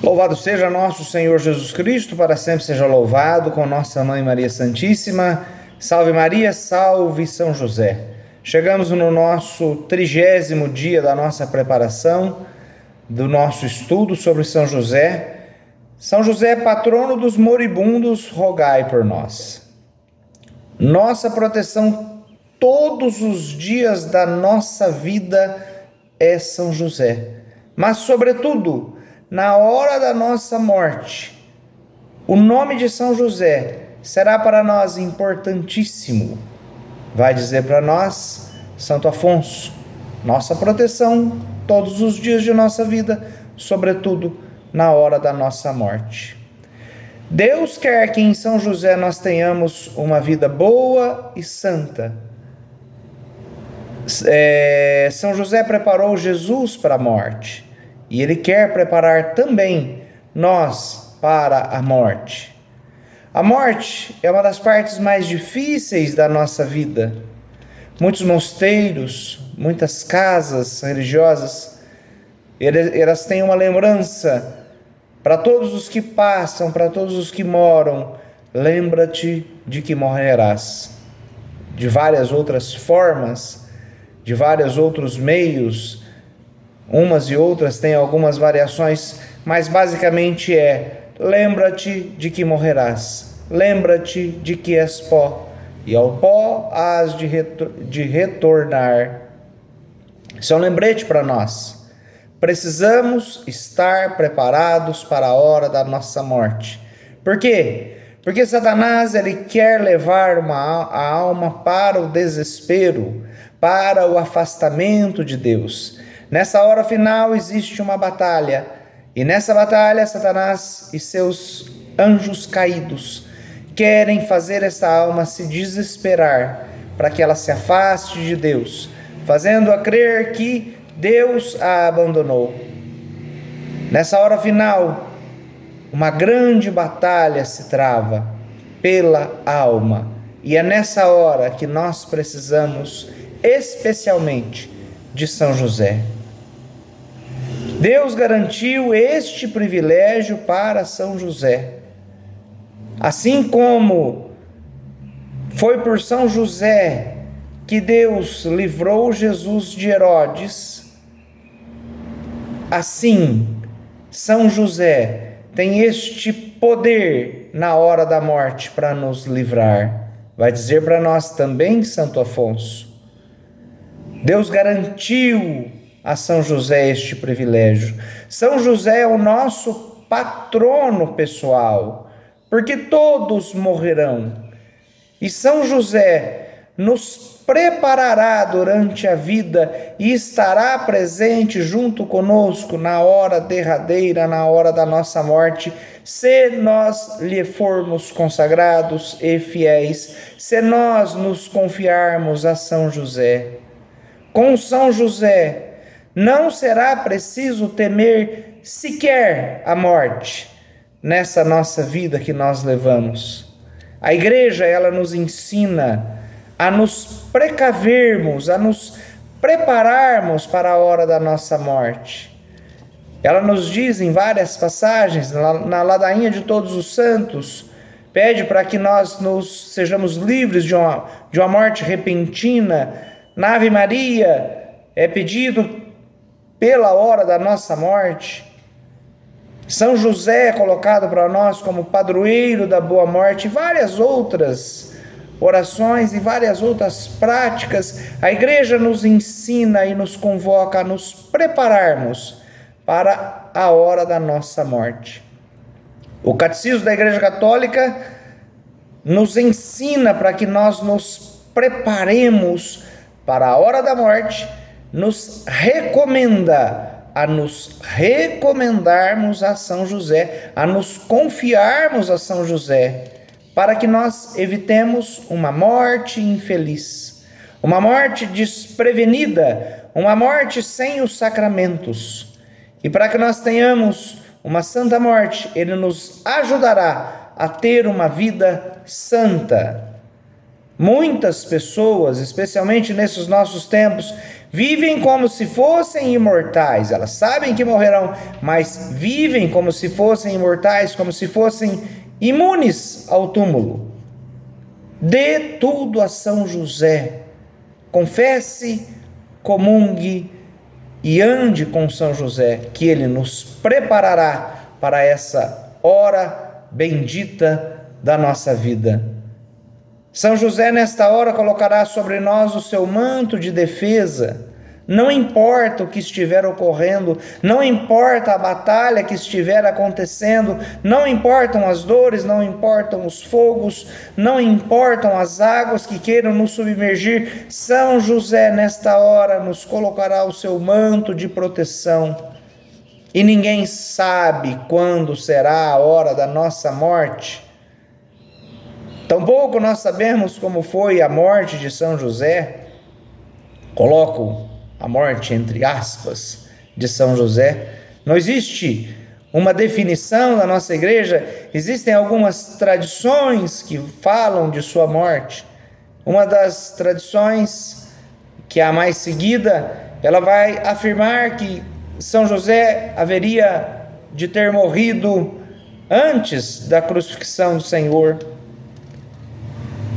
Louvado seja nosso Senhor Jesus Cristo, para sempre seja louvado, com nossa Mãe Maria Santíssima. Salve Maria, salve São José. Chegamos no nosso 30º dia da nossa preparação, do nosso estudo sobre São José. São José, patrono dos moribundos, rogai por nós. Nossa proteção todos os dias da nossa vida é São José, mas sobretudo na hora da nossa morte, o nome de São José será para nós importantíssimo. Vai dizer para nós Santo Afonso, nossa proteção todos os dias de nossa vida, sobretudo na hora da nossa morte. Deus quer que em São José nós tenhamos uma vida boa e santa. São José preparou Jesus para a morte. E Ele quer preparar também nós para a morte. A morte é uma das partes mais difíceis da nossa vida. Muitos mosteiros, muitas casas religiosas, elas têm uma lembrança para todos os que passam, para todos os que moram. Lembra-te de que morrerás. De várias outras formas, de vários outros meios, umas e outras têm algumas variações, mas basicamente lembra-te de que morrerás, lembra-te de que és pó, e ao pó hás de retornar. Isso é um lembrete para nós. Precisamos estar preparados para a hora da nossa morte. Por quê? Porque Satanás ele quer levar a alma para o desespero, para o afastamento de Deus. Nessa hora final existe uma batalha, e nessa batalha Satanás e seus anjos caídos querem fazer essa alma se desesperar, para que ela se afaste de Deus, fazendo-a crer que Deus a abandonou. Nessa hora final, uma grande batalha se trava pela alma, e é nessa hora que nós precisamos especialmente de São José. Deus garantiu este privilégio para São José. Assim como foi por São José que Deus livrou Jesus de Herodes, assim São José tem este poder na hora da morte para nos livrar. Vai dizer para nós também Santo Afonso. Deus garantiu a São José este privilégio. São José é o nosso patrono pessoal, porque todos morrerão. E São José nos preparará durante a vida e estará presente junto conosco na hora derradeira, na hora da nossa morte, se nós lhe formos consagrados e fiéis, se nós nos confiarmos a São José. Com São José, não será preciso temer sequer a morte nessa nossa vida que nós levamos. A igreja, ela nos ensina a nos precavermos, a nos prepararmos para a hora da nossa morte. Ela nos diz em várias passagens, na ladainha de todos os santos, pede para que nós sejamos livres de uma morte repentina. Na Ave Maria é pedido pela hora da nossa morte. São José é colocado para nós como padroeiro da boa morte, e várias outras orações e várias outras práticas. A igreja nos ensina e nos convoca a nos prepararmos para a hora da nossa morte. O Catecismo da Igreja Católica nos ensina para que nós nos preparemos para a hora da morte, nos recomenda a nos recomendarmos a São José, a nos confiarmos a São José, para que nós evitemos uma morte infeliz, uma morte desprevenida, uma morte sem os sacramentos. E para que nós tenhamos uma santa morte, Ele nos ajudará a ter uma vida santa. Muitas pessoas, especialmente nesses nossos tempos, vivem como se fossem imortais. Elas sabem que morrerão, mas vivem como se fossem imortais, como se fossem imunes ao túmulo. Dê tudo a São José. Confesse, comungue e ande com São José, que ele nos preparará para essa hora bendita da nossa vida. São José, nesta hora, colocará sobre nós o seu manto de defesa. Não importa o que estiver ocorrendo, não importa a batalha que estiver acontecendo, não importam as dores, não importam os fogos, não importam as águas que queiram nos submergir. São José, nesta hora, nos colocará o seu manto de proteção. E ninguém sabe quando será a hora da nossa morte. Tampouco nós sabemos como foi a morte de São José. Coloco a morte entre aspas de São José. Não existe uma definição na nossa igreja, existem algumas tradições que falam de sua morte. Uma das tradições, que é a mais seguida, ela vai afirmar que São José haveria de ter morrido antes da crucifixão do Senhor,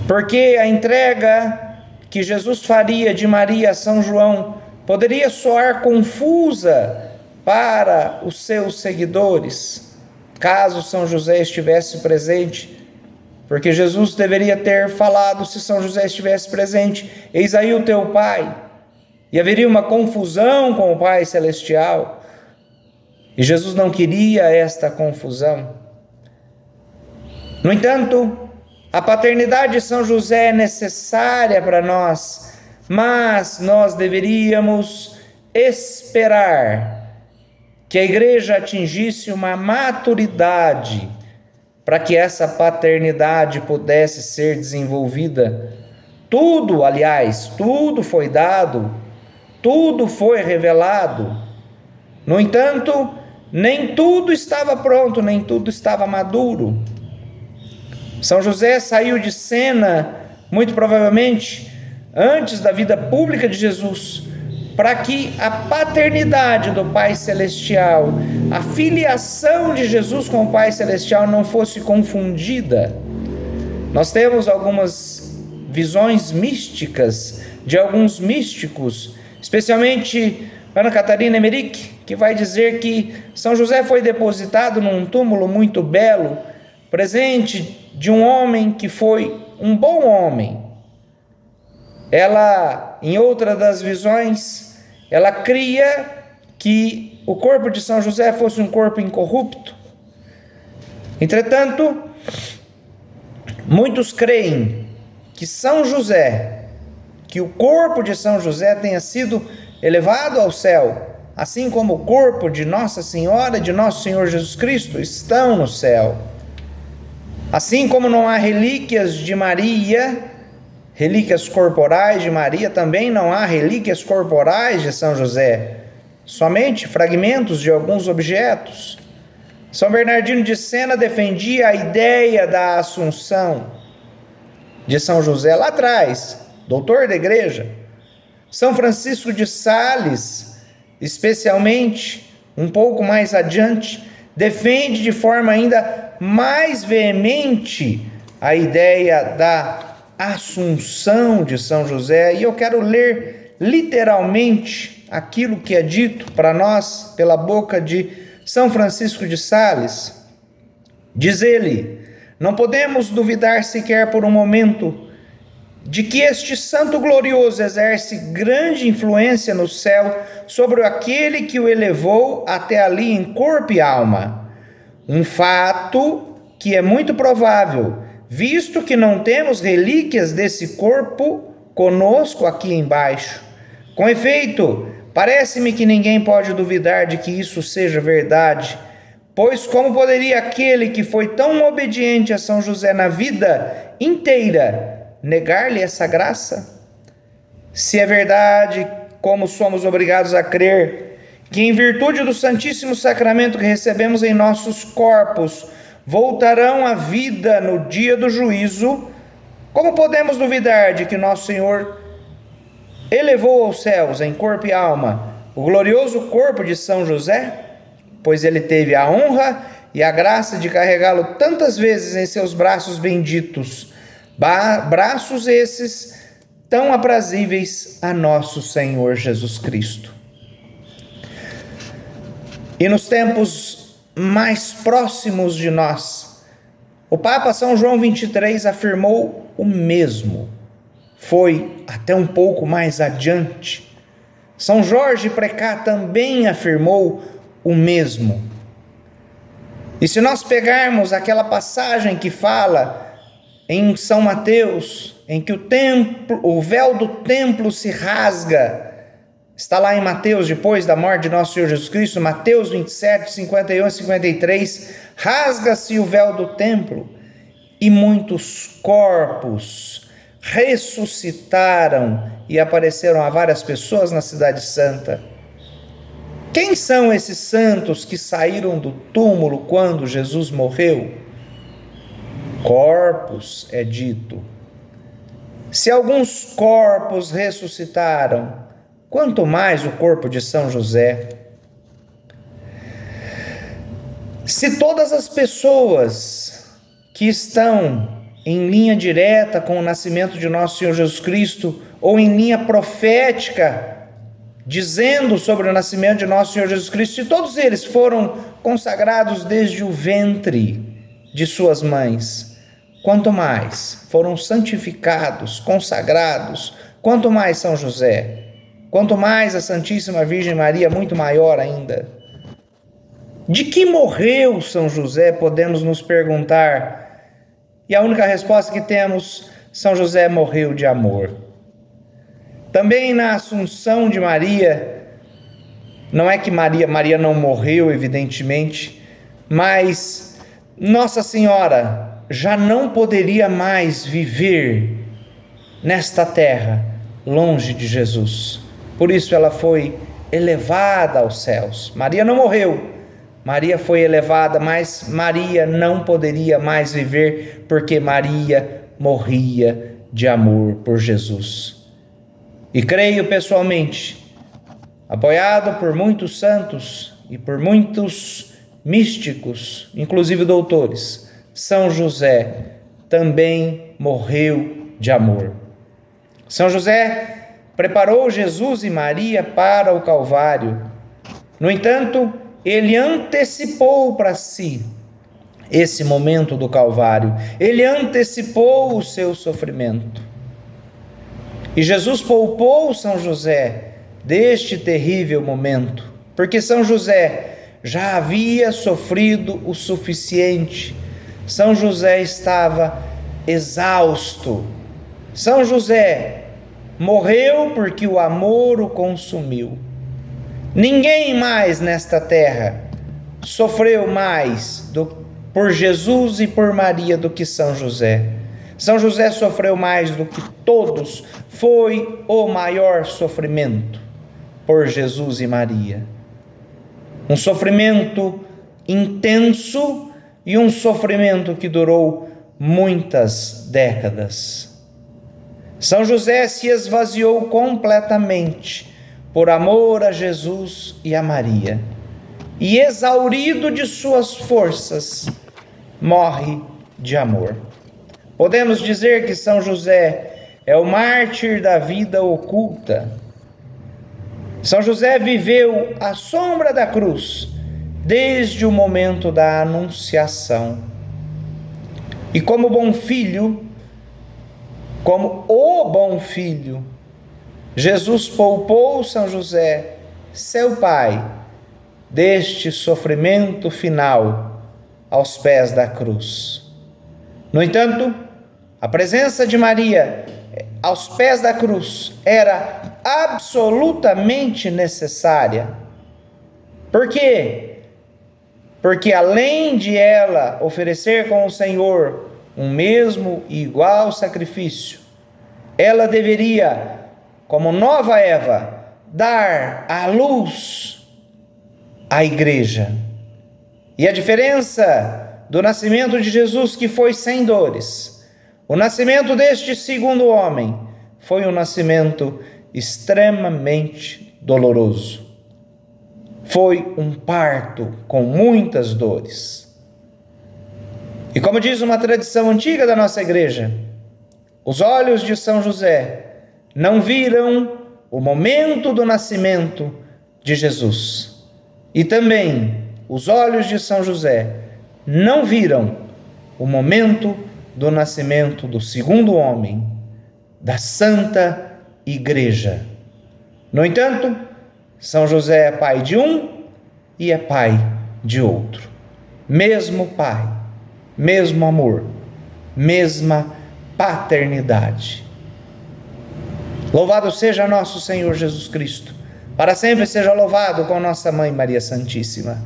porque a entrega que Jesus faria de Maria a São João poderia soar confusa para os seus seguidores, caso São José estivesse presente, porque Jesus deveria ter falado, se São José estivesse presente: eis aí o teu pai, e haveria uma confusão com o Pai Celestial, e Jesus não queria esta confusão. No entanto, a paternidade de São José é necessária para nós, mas nós deveríamos esperar que a igreja atingisse uma maturidade para que essa paternidade pudesse ser desenvolvida. Tudo, aliás, tudo foi dado, tudo foi revelado. No entanto, nem tudo estava pronto, nem tudo estava maduro. São José saiu de cena, muito provavelmente, antes da vida pública de Jesus, para que a paternidade do Pai Celestial, a filiação de Jesus com o Pai Celestial não fosse confundida. Nós temos algumas visões místicas de alguns místicos, especialmente Ana Catarina Emmerich, que vai dizer que São José foi depositado num túmulo muito belo, presente de um homem que foi um bom homem. Ela, em outra das visões, ela cria que o corpo de São José fosse um corpo incorrupto. Entretanto, muitos creem que São José, que o corpo de São José tenha sido elevado ao céu, assim como o corpo de Nossa Senhora e de Nosso Senhor Jesus Cristo estão no céu. Assim como não há relíquias de Maria, relíquias corporais de Maria, também não há relíquias corporais de São José, somente fragmentos de alguns objetos. São Bernardino de Sena defendia a ideia da Assunção de São José lá atrás, doutor da igreja. São Francisco de Sales, especialmente, um pouco mais adiante, defende de forma ainda mais veemente a ideia da Assunção de São José. E eu quero ler literalmente aquilo que é dito para nós pela boca de São Francisco de Sales. Diz ele: não podemos duvidar sequer por um momento de que este santo glorioso exerce grande influência no céu sobre aquele que o elevou até ali em corpo e alma. Um fato que é muito provável, visto que não temos relíquias desse corpo conosco aqui embaixo. Com efeito, parece-me que ninguém pode duvidar de que isso seja verdade, pois como poderia aquele que foi tão obediente a São José na vida inteira negar-lhe essa graça? Se é verdade, como somos obrigados a crer, que em virtude do Santíssimo Sacramento que recebemos em nossos corpos, voltarão à vida no dia do juízo, Como podemos duvidar de que nosso Senhor elevou aos céus em corpo e alma o glorioso corpo de São José? Pois ele teve a honra e a graça de carregá-lo tantas vezes em seus braços benditos, braços esses tão aprazíveis a nosso Senhor Jesus Cristo. E nos tempos mais próximos de nós, o Papa São João XXIII afirmou o mesmo. Foi até um pouco mais adiante. São Jorge Precá também afirmou o mesmo. E se nós pegarmos aquela passagem que fala em São Mateus, em que o véu do templo se rasga, está lá em Mateus, depois da morte de nosso Senhor Jesus Cristo, Mateus 27, 51 e 53, rasga-se o véu do templo e muitos corpos ressuscitaram e apareceram a várias pessoas na Cidade Santa. Quem são esses santos que saíram do túmulo quando Jesus morreu? Corpos, é dito. Se alguns corpos ressuscitaram, quanto mais o corpo de São José. Se todas as pessoas que estão em linha direta com o nascimento de nosso Senhor Jesus Cristo, ou em linha profética, dizendo sobre o nascimento de nosso Senhor Jesus Cristo, se todos eles foram consagrados desde o ventre de suas mães, quanto mais foram santificados, consagrados, quanto mais São José, quanto mais a Santíssima Virgem Maria, muito maior ainda. De que morreu São José, podemos nos perguntar. E a única resposta que temos, São José morreu de amor. Também na Assunção de Maria, não é que Maria não morreu, evidentemente, mas Nossa Senhora já não poderia mais viver nesta terra, longe de Jesus. Por isso ela foi elevada aos céus. Maria não morreu, Maria foi elevada, mas Maria não poderia mais viver, porque Maria morria de amor por Jesus. E creio pessoalmente, apoiado por muitos santos e por muitos místicos, inclusive doutores, São José também morreu de amor. São José preparou Jesus e Maria para o Calvário. No entanto, ele antecipou para si esse momento do Calvário. Ele antecipou o seu sofrimento. E Jesus poupou São José deste terrível momento, porque São José já havia sofrido o suficiente. São José estava exausto. São José morreu porque o amor o consumiu. Ninguém mais nesta terra sofreu mais por Jesus e por Maria do que São José. São José sofreu mais do que todos, foi o maior sofrimento por Jesus e Maria. Um sofrimento intenso e um sofrimento que durou muitas décadas. São José se esvaziou completamente por amor a Jesus e a Maria, e exaurido de suas forças, morre de amor. Podemos dizer que São José é o mártir da vida oculta. São José viveu à sombra da cruz desde o momento da anunciação. E como bom filho, como o bom filho, Jesus poupou São José, seu pai, deste sofrimento final aos pés da cruz. No entanto, a presença de Maria aos pés da cruz era absolutamente necessária. Por quê? Porque além de ela oferecer com o Senhor um mesmo e igual sacrifício, ela deveria, como nova Eva, dar à luz a igreja. E a diferença do nascimento de Jesus, que foi sem dores, O nascimento deste segundo homem foi um nascimento extremamente doloroso. Foi um parto com muitas dores. E como diz uma tradição antiga da nossa igreja, os olhos de São José não viram o momento do nascimento de Jesus. E também os olhos de São José não viram o momento do nascimento do segundo homem, da Santa Igreja. No entanto, São José é pai de um e é pai de outro. Mesmo pai, mesmo amor, mesma paternidade. Louvado seja nosso Senhor Jesus Cristo. Para sempre seja louvado com nossa Mãe Maria Santíssima.